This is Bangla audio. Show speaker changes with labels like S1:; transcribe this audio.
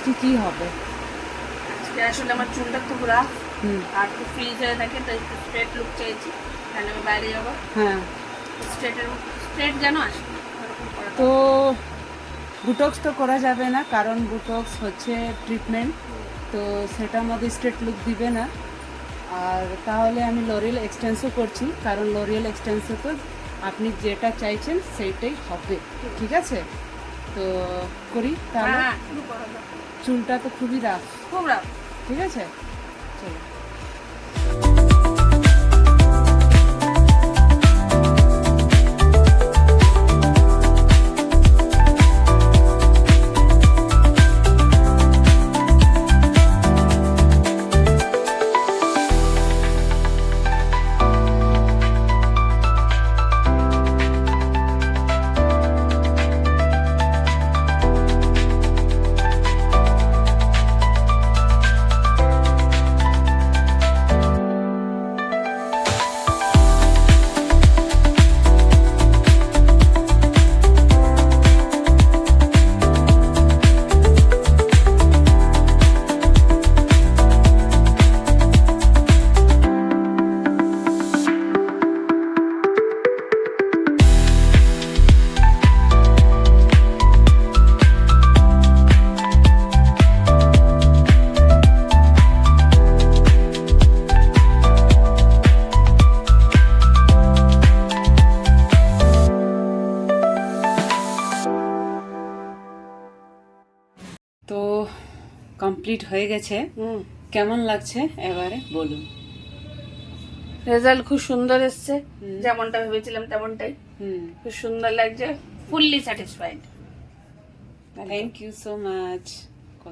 S1: আজকে কি হবে?
S2: আজকে আসলে আমার চুলটা খুব রাফ আর খুব ফ্রিজ হয়ে থাকে, তাই একটু স্ট্রেট লুক চাইছি, তাহলে আমি বাইরে যাবো।
S1: হ্যাঁ,
S2: স্ট্রেট যেন আসে
S1: তো বুটক্স তো করা যাবে না, কারণ বুটক্স হচ্ছে ট্রিটমেন্ট, তো সেটার মধ্যে স্ট্রেট লুক দিবে না। আর তাহলে আমি লরিয়াল এক্সটেন্সও করছি, কারণ লরিয়াল এক্সটেন্সে তো আপনি যেটা চাইছেন সেইটাই হবে। ঠিক আছে, তো করি তাহলে।
S2: হ্যাঁ, শুরু করা যাক।
S1: চুলটা তো খুবই রাফ,
S2: খুব রাফ।
S1: ঠিক আছে, চলো। তো কমপ্লিট হয়ে গেছে। কেমন লাগছে এবারে বলুন।
S2: রেজাল্ট খুব সুন্দর এসছে, যেমনটা ভেবেছিলাম তেমনটাই। খুব সুন্দর লাগছে, fully satisfied.
S1: Thank you so much.